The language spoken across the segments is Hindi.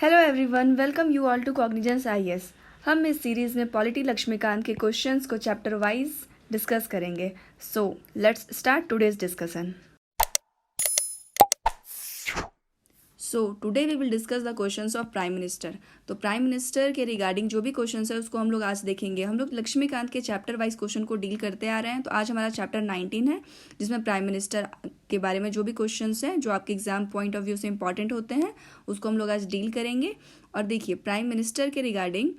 Hello everyone, welcome you all to cognizance IAS. हम इस सीरीज़ में पॉलिटी लक्ष्मीकांत के क्वेश्चंस को चैप्टर वाइज डिस्कस करेंगे। So let's start today's discussion. So today we will discuss the questions of prime minister. तो प्राइम मिनिस्टर के रिगार्डिंग जो भी क्वेश्चंस है उसको हम लोग आज देखेंगे। हम लोग लक्ष्मीकांत के चैप्टर वाइज क्वेश्चन को डील करते आ रहे हैं। तो आज हमारा चैप्टर 19 है, जिसमें प्राइम मिनिस्टर के बारे में जो भी क्वेश्चंस हैं जो आपके एग्जाम पॉइंट ऑफ व्यू से इंपॉर्टेंट होते हैं उसको हम लोग आज डील करेंगे। और देखिए, प्राइम मिनिस्टर के रिगार्डिंग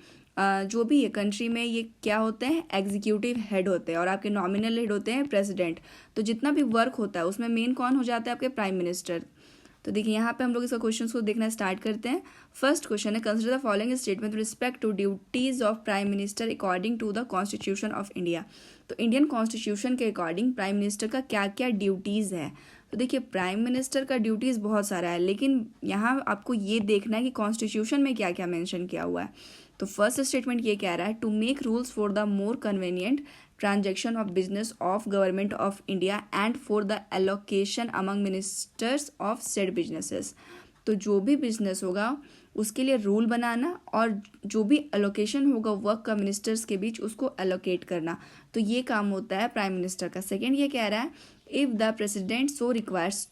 जो भी है कंट्री में, ये क्या होते हैं, एग्जीक्यूटिव हेड होते हैं और आपके नॉमिनल हेड होते हैं प्रेसिडेंट। तो जितना भी वर्क होता है उसमें मेन कौन हो जाता है, आपके प्राइम मिनिस्टर। तो देखिए यहाँ पे हम लोग इसका क्वेश्चन को देखना स्टार्ट करते हैं। फर्स्ट क्वेश्चन है, consider the following statement respect to duties of prime minister according to the constitution of India. तो इंडियन कॉन्स्टिट्यूशन के अकॉर्डिंग प्राइम मिनिस्टर का क्या क्या ड्यूटीज़ है। तो देखिए, प्राइम मिनिस्टर का ड्यूटीज़ बहुत सारा है, लेकिन यहाँ आपको ये देखना है कि कॉन्स्टिट्यूशन में क्या क्या मेंशन किया हुआ है। तो फर्स्ट स्टेटमेंट ये कह रहा है, to make rules for the more convenient transaction of business of government of India and for the allocation among ministers of said businesses। तो जो भी बिजनेस होगा उसके लिए रूल बनाना और जो भी एलोकेशन होगा वर्क का मिनिस्टर्स के बीच उसको एलोकेट करना। तो ये काम होता है प्राइम मिनिस्टर का। सेकेंड ये कह रहा है, if the president so requires,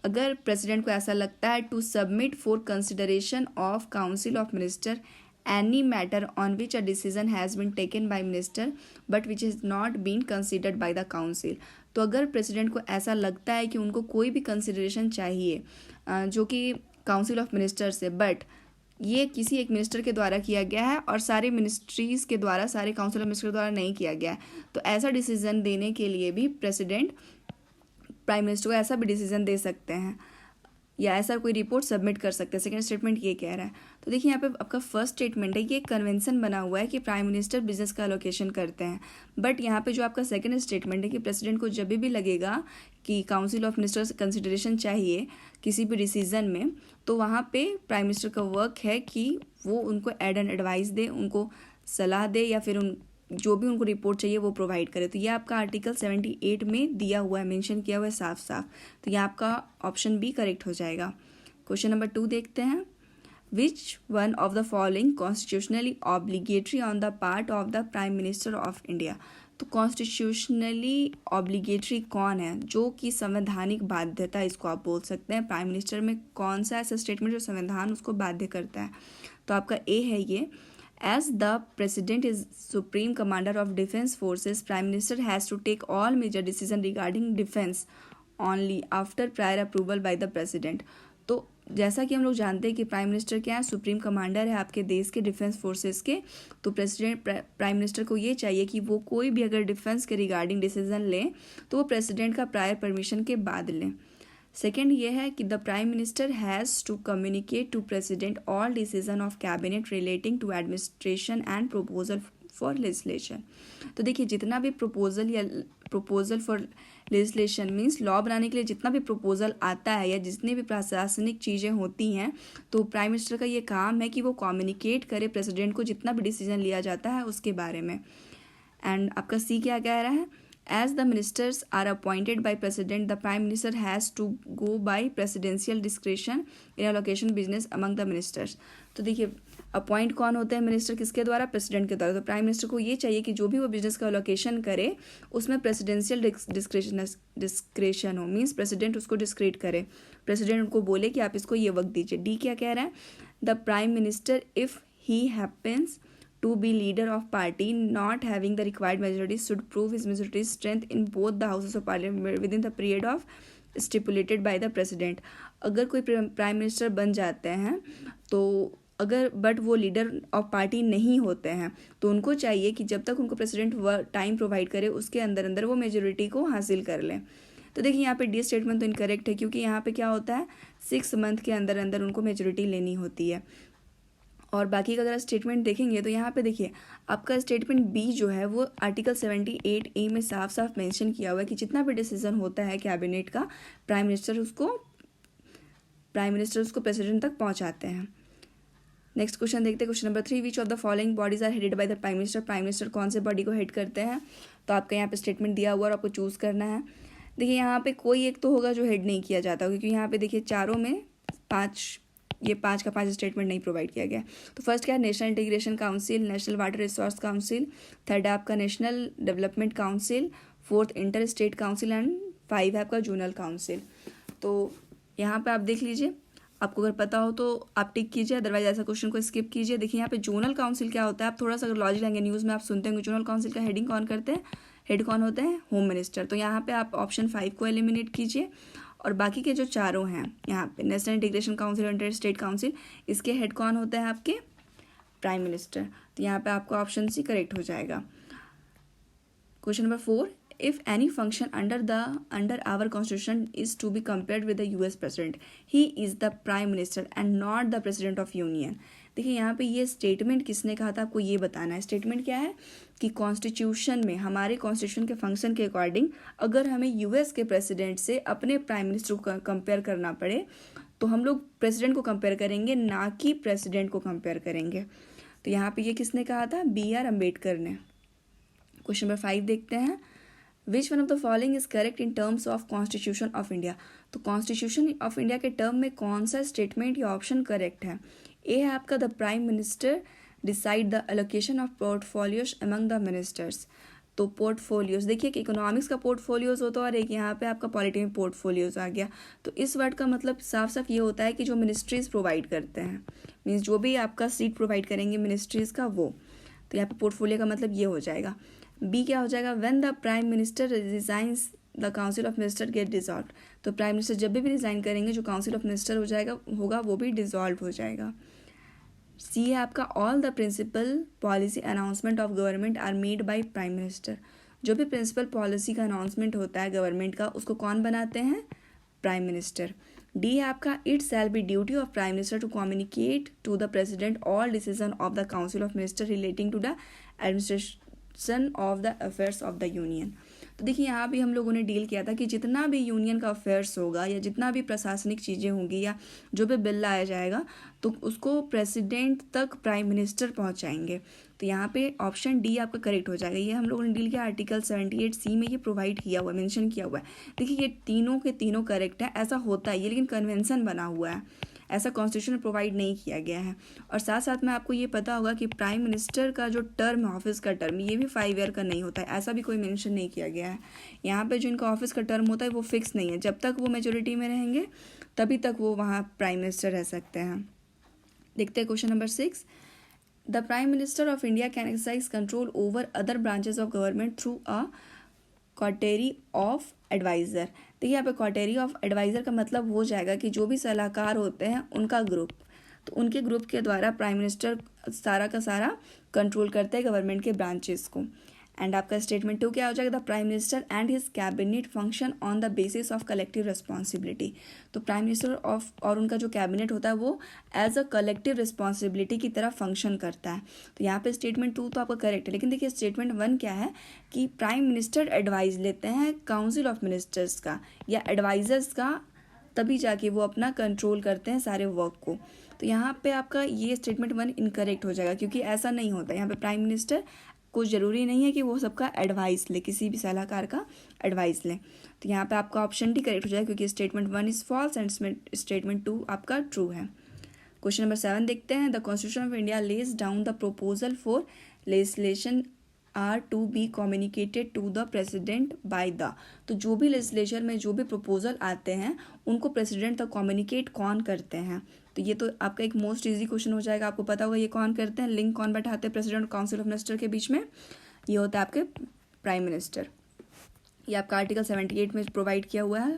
अगर प्रेसिडेंट को ऐसा लगता है, to submit for consideration of council of minister any matter on which a decision has been taken by minister but which has not been considered by the council। तो अगर प्रेसिडेंट को ऐसा लगता है कि उनको कोई भी कंसिडरेशन चाहिए जो कि काउंसिल ऑफ मिनिस्टर्स है, बट ये किसी एक मिनिस्टर के द्वारा किया गया है और सारे मिनिस्ट्रीज़ के द्वारा, सारे काउंसिल ऑफ मिनिस्टर द्वारा नहीं किया गया है, तो ऐसा डिसीजन देने के लिए भी प्रेसिडेंट प्राइम मिनिस्टर को ऐसा भी डिसीजन दे सकते हैं या ऐसा कोई रिपोर्ट सबमिट कर सकते हैं। सेकंड स्टेटमेंट ये कह रहा है। तो देखिए यहाँ पे आपका फर्स्ट स्टेटमेंट है, ये कन्वेंशन बना हुआ है कि प्राइम मिनिस्टर बिजनेस का एलोकेशन करते हैं, बट यहाँ पे जो आपका सेकंड स्टेटमेंट है कि प्रेसिडेंट को जब भी लगेगा कि काउंसिल ऑफ मिनिस्टर्स कंसिडरेशन चाहिए किसी भी डिसीजन में, तो वहाँ पे प्राइम मिनिस्टर का वर्क है कि वो उनको एड एंड एडवाइस दे, उनको सलाह दे या फिर उन जो भी उनको रिपोर्ट चाहिए वो प्रोवाइड करे। तो ये आपका आर्टिकल 78 में दिया हुआ है, मेंशन किया हुआ है साफ साफ। तो ये आपका ऑप्शन बी करेक्ट हो जाएगा। क्वेश्चन नंबर 2 देखते हैं, which one of the following constitutionally obligatory on the part of the prime minister of India. तो कॉन्स्टिट्यूशनली ऑब्लिगेटरी कौन है, जो कि संवैधानिक बाध्यता इसको आप बोल सकते हैं। प्राइम मिनिस्टर में कौन सा ऐसा स्टेटमेंट जो संविधान उसको बाध्य करता है। तो आपका ए है ये, as the president is supreme commander of defense forces, prime minister has to take all major decision regarding defense only after prior approval by the president। तो जैसा कि हम लोग जानते हैं कि प्राइम मिनिस्टर क्या है, सुप्रीम कमांडर है आपके देश के डिफेंस फोर्सेस के। तो प्रेसिडेंट प्राइम मिनिस्टर को ये चाहिए कि वो कोई भी अगर डिफेंस के रिगार्डिंग डिसीजन लें तो वो प्रेसिडेंट का प्रायर परमिशन के बाद लें। सेकेंड ये है कि the prime minister has to communicate to president all decision of cabinet relating to administration and proposal for legislation. तो देखिए, जितना भी प्रपोजल या proposal for legislation means law बनाने के लिए जितना भी प्रपोजल आता है या जितनी भी प्रशासनिक चीज़ें होती हैं, तो प्राइम मिनिस्टर का ये काम है कि वो कम्युनिकेट करे प्रेसिडेंट को जितना भी डिसीजन लिया जाता है उसके बारे में। एंड आपका सी क्या कह रहा है, as the ministers are appointed by president, the prime minister has to go by presidential discretion in allocation business among the ministers। तो देखिए, अपॉइंट कौन होते हैं मिनिस्टर, किसके द्वारा, प्रेसिडेंट के द्वारा। तो प्राइम मिनिस्टर को ये चाहिए कि जो भी वो बिजनेस का एलोकेशन करे उसमें प्रेसिडेंशियल डिस्क्रेशन हो, मीन्स प्रेसिडेंट उसको डिस्क्रेट करे, प्रेसिडेंट उनको बोले कि आप इसको ये वक्त दीजिए। डी क्या कह रहा है, the prime minister if he happens to be leader of party not having the required majority should prove his majority strength in both the houses of parliament within the period of stipulated by the president। अगर कोई प्राइम मिनिस्टर बन जाते हैं तो अगर बट वो लीडर ऑफ पार्टी नहीं होते हैं तो उनको चाहिए कि जब तक उनको प्रेसिडेंट टाइम प्रोवाइड करे उसके अंदर अंदर वो मेजोरिटी को हासिल कर लें। तो देखिए यहाँ पे डी स्टेटमेंट तो इनकरेक्ट है, क्योंकि यहाँ पे क्या होता है, 6 मंथ के अंदर अंदर उनको मेजोरिटी लेनी होती है। और बाकी का अगर स्टेटमेंट देखेंगे तो यहाँ पे देखिए आपका स्टेटमेंट बी जो है वो आर्टिकल 78A में साफ साफ मेंशन किया हुआ है कि जितना भी डिसीजन होता है कैबिनेट का, प्राइम मिनिस्टर उसको प्रेसिडेंट तक पहुँचाते हैं। नेक्स्ट क्वेश्चन देखते हैं, question number 3, which of the following bodies are headed by the prime minister. Prime minister कौन से बॉडी को हेड करते हैं। तो आपका यहाँ पे स्टेटमेंट दिया हुआ और आपको चूज़ करना है। देखिए यहाँ पे कोई एक तो होगा जो हेड नहीं किया जाता, क्योंकि यहाँ पे देखिए चारों में 5 ये 5 का 5 स्टेटमेंट नहीं प्रोवाइड किया गया। तो फर्स्ट क्या है, national integration council, national water resource council, third है आपका national development council, fourth inter state council and 5 है आपका जोनल काउंसिल। तो यहाँ पे आप देख लीजिए, आपको अगर पता हो तो आप टिक कीजिए, अदरवाइज ऐसा क्वेश्चन को स्किप कीजिए। देखिए यहाँ पे जोनल काउंसिल क्या होता है, आप थोड़ा सा अगर लॉजिक लेंगे, न्यूज़ में आप सुनते होंगे जोनल काउंसिल का हेडिंग कौन करते हैं, हेड कौन होते हैं, होम मिनिस्टर। तो यहाँ पे आप ऑप्शन 5 को एलिमिनेट कीजिए और बाकी के जो चारों हैं यहाँ पे national integration council, inter state council, इसके हेड कौन होते हैं आपके, प्राइम मिनिस्टर। तो यहाँ पे आपका ऑप्शन सी करेक्ट हो जाएगा। Question number 4, if any function under our constitution is to be compared with the US president, he is the prime minister and not the president of union। देखिए यहाँ पे ये स्टेटमेंट किसने कहा था, आपको ये बताना है। स्टेटमेंट क्या है कि कॉन्स्टिट्यूशन में, हमारे कॉन्स्टिट्यूशन के फंक्शन के अकॉर्डिंग अगर हमें यूएस के प्रेसिडेंट से अपने प्राइम मिनिस्टर को कंपेयर करना पड़े तो हम लोग प्रेसिडेंट को कंपेयर करेंगे, ना कि प्रेसिडेंट को कंपेयर करेंगे। तो यहाँ पे ये किसने कहा था, BR अम्बेडकर ने। क्वेश्चन नंबर 5 देखते हैं, which one of the following is correct in terms of constitution of India. तो कॉन्स्टिट्यूशन ऑफ इंडिया के टर्म में कौन सा स्टेटमेंट या ऑप्शन करेक्ट है। ए है आपका the prime minister decide the allocation of portfolios among the ministers. तो पोर्टफोलियोज, देखिए कि इकोनॉमिक्स का पोर्टफोलियोज होता है और एक यहाँ पे आपका पॉलिटी में पोर्टफोलियोज आ गया। तो इस वर्ड का मतलब साफ साफ ये होता है कि जो मिनिस्ट्रीज प्रोवाइड करते हैं, मीन्स जो भी आपका सीट प्रोवाइड करेंगे मिनिस्ट्रीज का वो। तो यहाँ पे पोर्टफोलियो का मतलब ये हो जाएगा। बी क्या हो जाएगा, when the prime minister resigns the council of minister get dissolve. तो प्राइम मिनिस्टर जब भी रिजाइन करेंगे जो काउंसिल ऑफ मिनिस्टर हो जाएगा होगा वो भी डिजॉल्व हो जाएगा। सी है आपका, all the principal policy announcement of government are made by prime minister. जो भी प्रिंसिपल पॉलिसी का अनाउंसमेंट होता है गवर्नमेंट का, उसको कौन बनाते हैं, प्राइम मिनिस्टर। डी है आपका, it shall be duty of prime minister to communicate to the president all decision of the council of minister relating to the administration of the affairs of the union. तो देखिए यहाँ भी हम लोगों ने डील किया था कि जितना भी यूनियन का अफेयर्स होगा या जितना भी प्रशासनिक चीज़ें होंगी या जो भी बिल लाया जाएगा तो उसको प्रेसिडेंट तक प्राइम मिनिस्टर पहुँचाएंगे। तो यहाँ पे ऑप्शन डी आपका करेक्ट हो जाएगा। ये हम लोगों ने डील किया, आर्टिकल 78C में ये प्रोवाइड किया हुआ है, मेंशन किया हुआ है। देखिए ये तीनों के तीनों करेक्ट है, ऐसा होता है ये, लेकिन कन्वेंशन बना हुआ है, ऐसा कॉन्स्टिट्यूशन में प्रोवाइड नहीं किया गया है। और साथ साथ में आपको ये पता होगा कि प्राइम मिनिस्टर का जो टर्म है, ऑफिस का टर्म, ये भी 5 ईयर का नहीं होता है, ऐसा भी कोई मेंशन नहीं किया गया है। यहाँ पे जो इनका ऑफिस का टर्म होता है वो फिक्स नहीं है, जब तक वो मेजोरिटी में रहेंगे तभी तक वो वहाँ प्राइम मिनिस्टर रह सकते हैं। देखते हैं question number 6, the prime minister of India can exercise control over other branches of government through a coterie of adviser. देखिए यहाँ पे कॉटेरी ऑफ एडवाइज़र का मतलब हो जाएगा कि जो भी सलाहकार होते हैं उनका ग्रुप, तो उनके ग्रुप के द्वारा प्राइम मिनिस्टर सारा का सारा कंट्रोल करते हैं गवर्नमेंट के ब्रांचेस को। एंड आपका स्टेटमेंट 2 क्या हो जाएगा, the prime minister and his cabinet function on the basis of collective responsibility. तो प्राइम मिनिस्टर ऑफ और उनका जो कैबिनेट होता है वो एज अ कलेक्टिव रिस्पॉन्सिबिलिटी की तरह फंक्शन करता है। तो यहाँ पे स्टेटमेंट 2 तो आपका करेक्ट है, लेकिन देखिए स्टेटमेंट 1 क्या है कि प्राइम मिनिस्टर एडवाइस लेते हैं काउंसिल ऑफ मिनिस्टर्स का या एडवाइजर्स का, तभी जाके वो अपना कंट्रोल करते हैं सारे वर्क को। तो यहाँ पे आपका ये स्टेटमेंट 1 इनकरेक्ट हो जाएगा, क्योंकि ऐसा नहीं होता। यहाँ पे प्राइम मिनिस्टर कुछ ज़रूरी नहीं है कि वो सबका एडवाइस ले, किसी भी सलाहकार का एडवाइस लें। तो यहाँ पे आपका ऑप्शन डी करेक्ट हो जाएगा, क्योंकि statement 1 is false and statement 2 आपका ट्रू है। क्वेश्चन नंबर 7 देखते हैं, the constitution of India lays down the proposal for legislation are to be communicated to the president by the. तो जो भी लेजिस्लेचर में जो भी प्रपोजल आते हैं उनको प्रेसिडेंट तक कम्युनिकेट कौन करते हैं। तो ये तो आपका एक मोस्ट इजी क्वेश्चन हो जाएगा, आपको पता होगा ये कौन करते हैं, लिंक कौन बैठाते हैं प्रेसिडेंट और काउंसिल ऑफ मिनिस्टर के बीच में, ये होता है आपके प्राइम मिनिस्टर। ये आपका आर्टिकल 78 में प्रोवाइड किया हुआ है।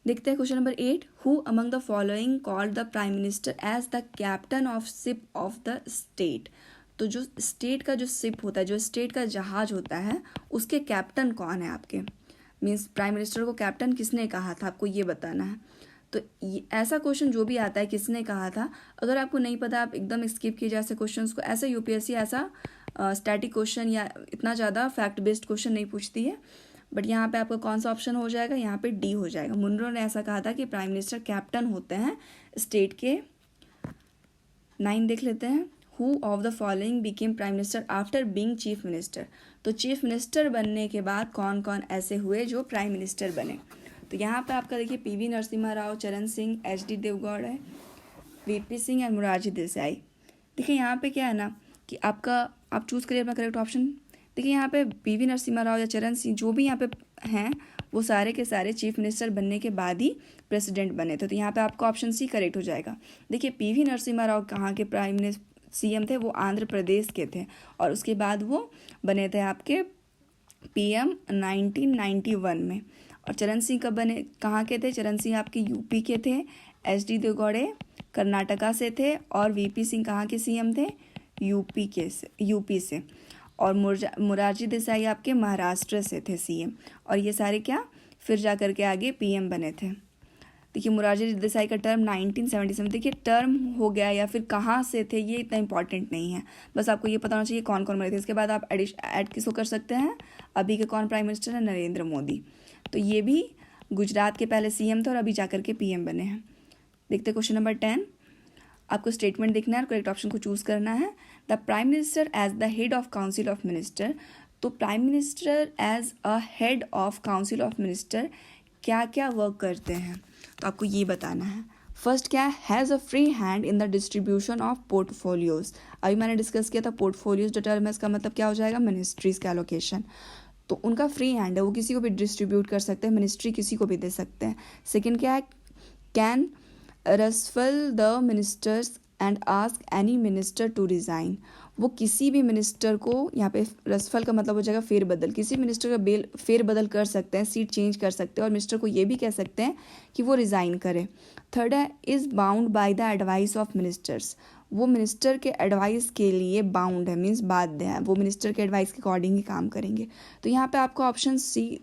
देखते हैं question number 8, who among the following called the prime minister as the captain of ship of the state. तो जो स्टेट का जो शिप होता है, जो स्टेट का जहाज होता है, उसके कैप्टन कौन है आपके, मीन्स प्राइम मिनिस्टर को कैप्टन किसने कहा था, आपको ये बताना है। तो ऐसा क्वेश्चन जो भी आता है किसने कहा था, अगर आपको नहीं पता आप एकदम स्किप किए जा ऐसे क्वेश्चंस को। ऐसा यूपीएससी ऐसा स्टैटिक क्वेश्चन या इतना ज़्यादा फैक्ट बेस्ड क्वेश्चन नहीं पूछती है। बट यहाँ पे आपका कौन सा ऑप्शन हो जाएगा, यहाँ पे डी हो जाएगा। मुनरो ने ऐसा कहा था कि प्राइम मिनिस्टर कैप्टन होते हैं स्टेट के। 9 देख लेते हैं, who of the following became prime minister after being chief minister. तो चीफ मिनिस्टर बनने के बाद कौन कौन ऐसे हुए जो प्राइम मिनिस्टर बने। तो यहाँ पे आपका देखिए पीवी नरसिम्हा राव, चरण सिंह, एचडी देवगौड़ा है, वीपी सिंह एंड मोरारजी देसाई। देखिए यहाँ पे क्या है ना कि आप चूज़ करिए अपना करेक्ट ऑप्शन। देखिए यहाँ पे पीवी नरसिम्हा राव या चरण सिंह जो भी यहाँ पे हैं वो सारे के सारे चीफ मिनिस्टर बनने के बाद ही प्रेसिडेंट बने थे, तो यहाँ पे आपका ऑप्शन सी करेक्ट हो जाएगा। देखिए पीवी नरसिम्हा राव कहाँ के प्राइम मिनिस्टर सीएम थे, वो आंध्र प्रदेश के थे और उसके बाद वो बने थे आपके पीएम 1991 में। और चरण सिंह कब बने, कहाँ के थे, चरण सिंह आपके यूपी के थे, एच.डी. देवगौड़े कर्नाटका से थे और वीपी सिंह कहाँ के सीएम थे, यूपी से। और मोरारजी देसाई आपके महाराष्ट्र से थे सीएम, और ये सारे क्या फिर जा कर के आगे पीएम बने थे। देखिए मोरारजी देसाई का टर्म 1977, देखिए टर्म हो गया या फिर कहाँ से थे ये इतना इंपॉर्टेंट नहीं है, बस आपको ये पता होना चाहिए कौन कौन बने थे। इसके बाद आप ऐड किसको कर सकते हैं, अभी के कौन प्राइम मिनिस्टर है, नरेंद्र मोदी, तो ये भी गुजरात के पहले सीएम थे और अभी जाकर के पीएम बने हैं। देखते क्वेश्चन नंबर 10, आपको स्टेटमेंट देखना है और करेक्ट ऑप्शन को चूज करना है। The prime minister as the head of council of minister, तो prime minister as a head of council of minister क्या क्या वर्क करते हैं, तो आपको ये बताना है। फर्स्ट क्या है, has a free hand in the distribution of portfolios. अभी मैंने डिस्कस किया था पोर्टफोलियोज जो टर्म है इसका मतलब क्या हो जाएगा, मिनिस्ट्रीज का एलोकेशन। तो उनका फ्री हैंड है, वो किसी को भी डिस्ट्रीब्यूट कर सकते हैं, मिनिस्ट्री किसी को भी दे सकते हैं। सेकेंड क्या है, can reshuffle the ministers and ask any minister to resign, वो किसी भी मिनिस्टर को, यहाँ पे रसफल का मतलब हो जाएगा फेरबदल, किसी मिनिस्टर का फेरबदल कर सकते हैं, सीट चेंज कर सकते हैं और मिनिस्टर को ये भी कह सकते हैं कि वो रिज़ाइन करे। थर्ड है, is bound by the advice of ministers, वो मिनिस्टर के एडवाइस के लिए बाउंड है, मीन्स बाध्य है, वो मिनिस्टर के एडवाइस के अकॉर्डिंग ही काम करेंगे। तो यहाँ पे आपको ऑप्शन सी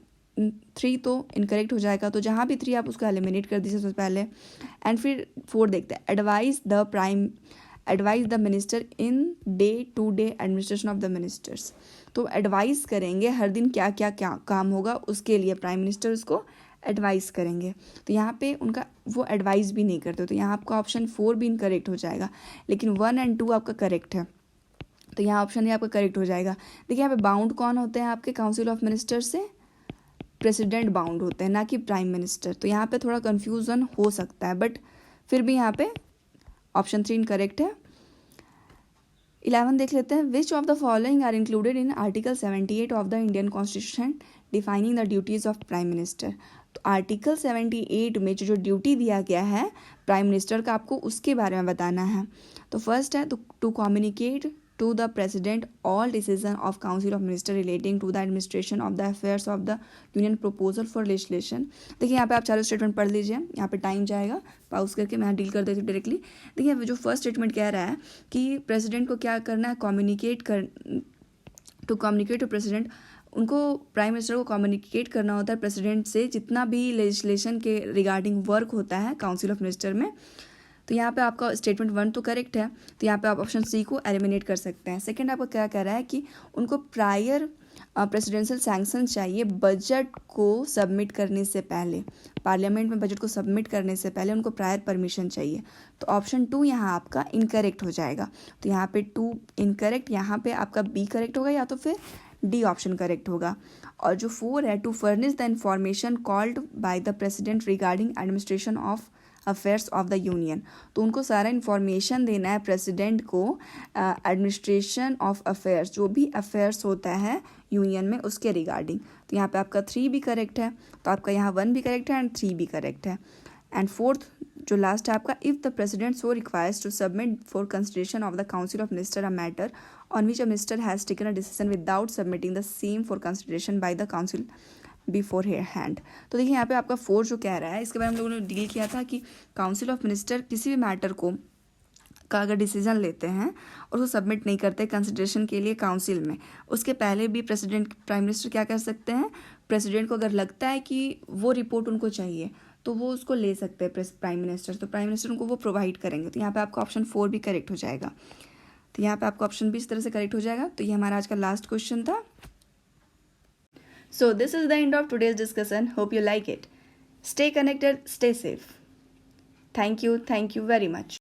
3 तो इनकरेक्ट हो जाएगा, तो जहाँ भी 3 आप उसको एलिमिनेट कर दीजिए सबसे पहले। एंड फिर 4 देखते हैं, advise the minister in day to day administration of the ministers, तो एडवाइस करेंगे हर दिन क्या काम होगा उसके लिए प्राइम मिनिस्टर उसको एडवाइस करेंगे। तो यहाँ पे उनका वो एडवाइस भी नहीं करते, तो यहाँ आपका ऑप्शन 4 भी इनकरेक्ट हो जाएगा, लेकिन 1 और 2 आपका करेक्ट है, तो यहाँ ऑप्शन ये आपका करेक्ट हो जाएगा। देखिए यहाँ पे बाउंड कौन होते हैं आपके काउंसिल ऑफ मिनिस्टर से, प्रेसिडेंट बाउंड होते हैं ना कि प्राइम मिनिस्टर, तो यहाँ पे थोड़ा कन्फ्यूज़न हो सकता है, बट फिर भी यहाँ पे ऑप्शन 3 इनकरेक्ट है। 11 देख लेते हैं, which of the following are included in article 78 of the Indian constitution defining the duties of prime minister, तो आर्टिकल 78 में जो ड्यूटी दिया गया है प्राइम मिनिस्टर का, आपको उसके बारे में बताना है। तो फर्स्ट है to communicate to the president all decision of council of minister relating to the administration of the affairs of the union proposal for legislation. देखिए यहाँ पे आप चारों स्टेटमेंट पढ़ लीजिए, यहाँ पे टाइम जाएगा, पाउस करके मैं डील कर देती हूँ डायरेक्टली। देखिए जो फर्स्ट स्टेटमेंट कह रहा है कि प्रेसिडेंट को क्या करना है, टू कम्युनिकेट टू प्रेसिडेंट, उनको प्राइम मिनिस्टर को कम्युनिकेट करना होता है प्रेसिडेंट से जितना भी लेजिस्लेशन के रिगार्डिंग वर्क होता है काउंसिल ऑफ मिनिस्टर में। तो यहाँ पे आपका स्टेटमेंट 1 तो करेक्ट है, तो यहाँ पे आप ऑप्शन सी को एलिमिनेट कर सकते हैं। सेकंड आपका क्या कह रहा है कि उनको प्रायर प्रेसिडेंशियल सैंक्शन चाहिए बजट को सबमिट करने से पहले, पार्लियामेंट में बजट को सबमिट करने से पहले उनको प्रायर परमिशन चाहिए, तो ऑप्शन 2 यहाँ आपका इनकरेक्ट हो जाएगा। तो यहाँ पे 2 इनकरेक्ट, यहाँ पे आपका बी करेक्ट होगा या तो फिर डी ऑप्शन करेक्ट होगा। और जो 4 है, to furnish the information called by the president regarding administration of affairs of the union, तो उनको सारा इन्फॉर्मेशन देना है प्रेसिडेंट को एडमिनिस्ट्रेशन ऑफ अफेयर्स, जो भी अफेयर्स होता है यूनियन में उसके रिगार्डिंग। तो यहाँ पे आपका 3 भी करेक्ट है, तो आपका यहाँ 1 भी करेक्ट है एंड 3 भी करेक्ट है। एंड 4th जो लास्ट है आपका, if the president so requires to submit for consideration of the council of minister a matter on which a minister has taken a decision without submitting the same for consideration by the council beforehand. तो देखिए यहाँ पे आपका 4 जो कह रहा है, इसके बारे में हम लोगों ने डील किया था कि काउंसिल ऑफ मिनिस्टर किसी भी मैटर को का अगर डिसीजन लेते हैं और उसको सबमिट नहीं करते कंसिडरेशन के लिए काउंसिल में, उसके पहले भी प्रेसिडेंट प्राइम मिनिस्टर क्या कर सकते हैं, प्रेसिडेंट को अगर लगता है कि वो रिपोर्ट उनको चाहिए तो वो उसको ले सकते हैं प्राइम मिनिस्टर, तो प्राइम मिनिस्टर उनको वो प्रोवाइड करेंगे। तो यहाँ पे आपका ऑप्शन 4 भी करेक्ट हो जाएगा, तो यहाँ पे आपका ऑप्शन भी इस तरह से करेक्ट हो जाएगा। तो ये हमारा आज का लास्ट क्वेश्चन था। So this is the end of today's discussion. Hope you like it. Stay connected, stay safe. Thank you very much.